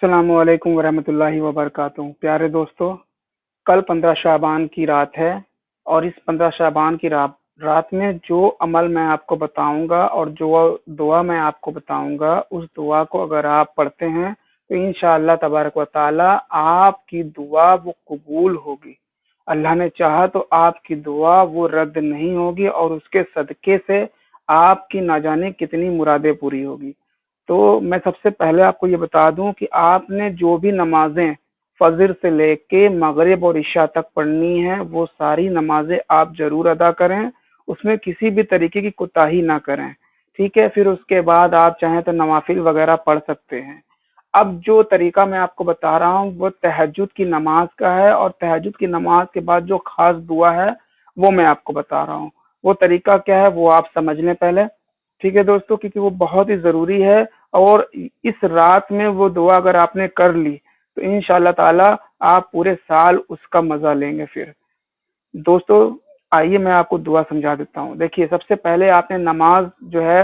السلام علیکم ورحمۃ اللہ وبرکاتہ۔ پیارے دوستو، کل 15 شعبان کی رات ہے، اور اس 15 شعبان کی رات میں جو عمل میں آپ کو بتاؤں گا اور جو دعا میں آپ کو بتاؤں گا، اس دعا کو اگر آپ پڑھتے ہیں تو انشاءاللہ تبارک و تعالی آپ کی دعا وہ قبول ہوگی۔ اللہ نے چاہا تو آپ کی دعا وہ رد نہیں ہوگی، اور اس کے صدقے سے آپ کی نہ جانے کتنی مرادیں پوری ہوگی۔ تو میں سب سے پہلے آپ کو یہ بتا دوں کہ آپ نے جو بھی نمازیں فجر سے لے کے مغرب اور عشاء تک پڑھنی ہیں، وہ ساری نمازیں آپ ضرور ادا کریں، اس میں کسی بھی طریقے کی کوتاہی نہ کریں، ٹھیک ہے؟ پھر اس کے بعد آپ چاہیں تو نوافل وغیرہ پڑھ سکتے ہیں۔ اب جو طریقہ میں آپ کو بتا رہا ہوں وہ تہجد کی نماز کا ہے، اور تہجد کی نماز کے بعد جو خاص دعا ہے وہ میں آپ کو بتا رہا ہوں۔ وہ طریقہ کیا ہے وہ آپ سمجھ لیں پہلے، ٹھیک ہے دوستو، کیونکہ وہ بہت ہی ضروری ہے، اور اس رات میں وہ دعا اگر آپ نے کر لی تو انشاءاللہ تعالی آپ پورے سال اس کا مزہ لیں گے۔ پھر دوستو آئیے میں آپ کو دعا سمجھا دیتا ہوں۔ دیکھیے، سب سے پہلے آپ نے نماز جو ہے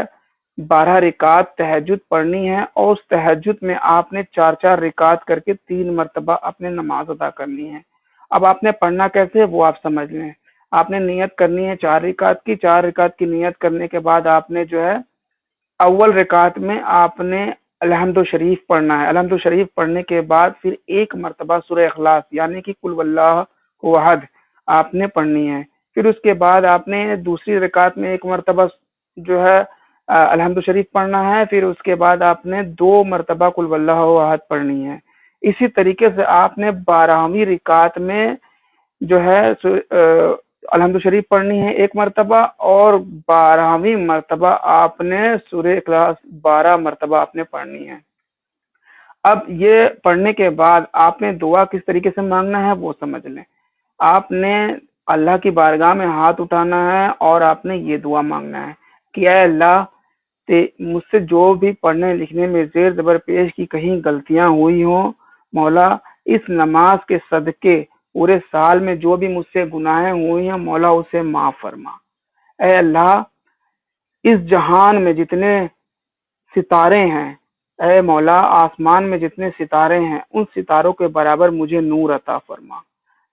12 رکعت تہجد پڑھنی ہے، اور اس تہجد میں آپ نے 4 رکعت کر کے 3 مرتبہ اپنے نماز ادا کرنی ہے۔ اب آپ نے پڑھنا کیسے وہ آپ سمجھ لیں۔ آپ نے نیت کرنی ہے 4 رکعت کی، 4 رکعت کی نیت کرنے کے بعد آپ نے جو ہے اول رکعت میں آپ نے الحمد شریف پڑھنا ہے۔ الحمد شریف پڑھنے کے بعد پھر 1 مرتبہ سورہ اخلاص یعنی کہ قل واللہ احد آپ نے پڑھنی ہے۔ پھر اس کے بعد آپ نے دوسری رکعت میں 1 مرتبہ جو ہے الحمد شریف پڑھنا ہے۔ پھر اس کے بعد آپ نے 2 مرتبہ قل واللہ احد پڑھنی ہے۔ اسی طریقے سے آپ نے 12ویں رکعت میں جو ہے الحمد شریف پڑھنی ہے 1 مرتبہ، اور 12ویں مرتبہ آپ نے سورہ اخلاص 12 مرتبہ آپ نے پڑھنی ہے۔ اب یہ پڑھنے کے بعد آپ نے دعا کس طریقے سے مانگنا ہے وہ سمجھ لیں۔ آپ نے اللہ کی بارگاہ میں ہاتھ اٹھانا ہے، اور آپ نے یہ دعا مانگنا ہے کہ اے اللہ، مجھ سے جو بھی پڑھنے لکھنے میں زیر زبر پیش کی کہیں غلطیاں ہوئی ہوں، مولا اس نماز کے صدقے پورے سال میں جو بھی مجھ سے گناہیں ہوئی ہیں، مولا اسے معاف فرما۔ اے اللہ، اس جہان میں جتنے ستارے ہیں، اے مولا آسمان میں جتنے ستارے ہیں، ان ستاروں کے برابر مجھے نور عطا فرما۔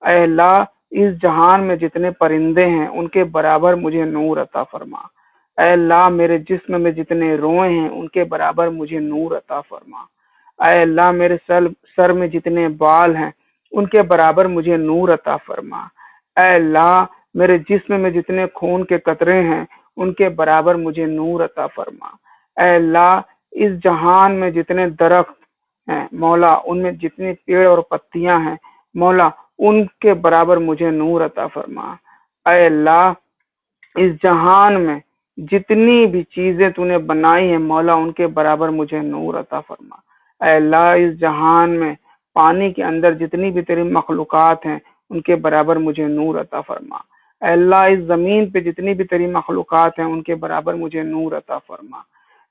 اے اللہ، اس جہان میں جتنے پرندے ہیں ان کے برابر مجھے نور عطا فرما۔ اے اللہ، میرے جسم میں جتنے روئے ہیں ان کے برابر مجھے نور عطا فرما۔ اے اللہ، میرے سر میں جتنے بال ہیں ان کے برابر مجھے نور عطا فرما۔ اے اللہ، میرے جسم میں جتنے خون کے قطرے ہیں ان کے برابر مجھے نور عطا فرما۔ اے اللہ، اس جہان میں جتنے درخت ہیں مولا، ان میں جتنے پیڑ اور پتیاں ہیں مولا، ان کے برابر مجھے نور عطا فرما۔ اے اللہ، اس جہان میں جتنی بھی چیزیں تو نے بنائی ہیں مولا، ان کے برابر مجھے نور عطا فرما۔ اے اللہ، اس جہان میں پانی کے اندر جتنی بھی تیری مخلوقات ہیں ان کے برابر مجھے نور عطا فرما۔ اے اللہ، اس زمین پہ جتنی بھی تیری مخلوقات ہیں ان کے برابر مجھے نور عطا فرما۔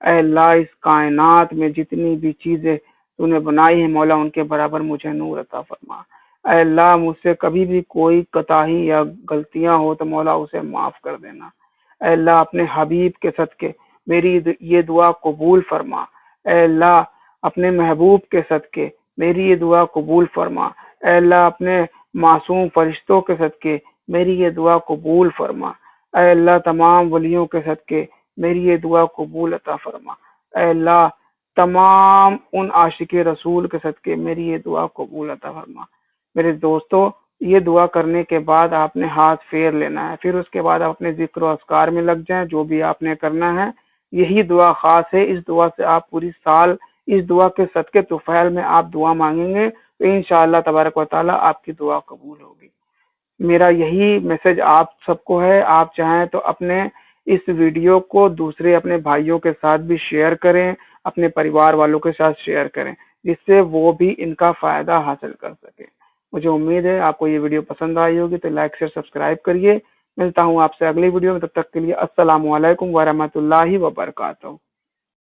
اے اللہ، اس کائنات میں جتنی بھی چیزیں تو نے بنائی ہیں مولا، ان کے برابر مجھے نور عطا فرما۔ اے اللہ، مجھ سے کبھی بھی کوئی کوتاہی یا غلطیاں ہو تو مولا اسے معاف کر دینا۔ اے اللہ، اپنے حبیب کے صدقے میری یہ دعا قبول فرما۔ اے اللہ، اپنے محبوب کے صدقے میری یہ دعا قبول فرما۔ اے اللہ، اپنے معصوم فرشتوں کے صدقے میری یہ دعا قبول فرما۔ اے اللہ، تمام ولیوں کے صدقے میری یہ دعا قبول عطا فرما۔ اے اللہ، تمام ان عاشق رسول کے صدقے میری یہ دعا قبول عطا فرما۔ میرے دوستو، یہ دعا کرنے کے بعد آپ نے ہاتھ پھیر لینا ہے، پھر اس کے بعد آپ اپنے ذکر و اذکار میں لگ جائیں، جو بھی آپ نے کرنا ہے۔ یہی دعا خاص ہے، اس دعا سے آپ پوری سال اس دعا کے صدقے طفیل میں آپ دعا مانگیں گے تو انشاءاللہ تبارک و تعالی آپ کی دعا قبول ہوگی۔ میرا یہی میسج آپ سب کو ہے۔ آپ چاہیں تو اپنے اس ویڈیو کو دوسرے اپنے بھائیوں کے ساتھ بھی شیئر کریں، اپنے پریوار والوں کے ساتھ شیئر کریں، جس سے وہ بھی ان کا فائدہ حاصل کر سکیں۔ مجھے امید ہے آپ کو یہ ویڈیو پسند آئی ہوگی، تو لائک شیئر سبسکرائب کریے۔ ملتا ہوں آپ سے اگلی ویڈیو میں، تب تک کے لیے السلام علیکم ورحمۃ اللہ وبرکاتہ۔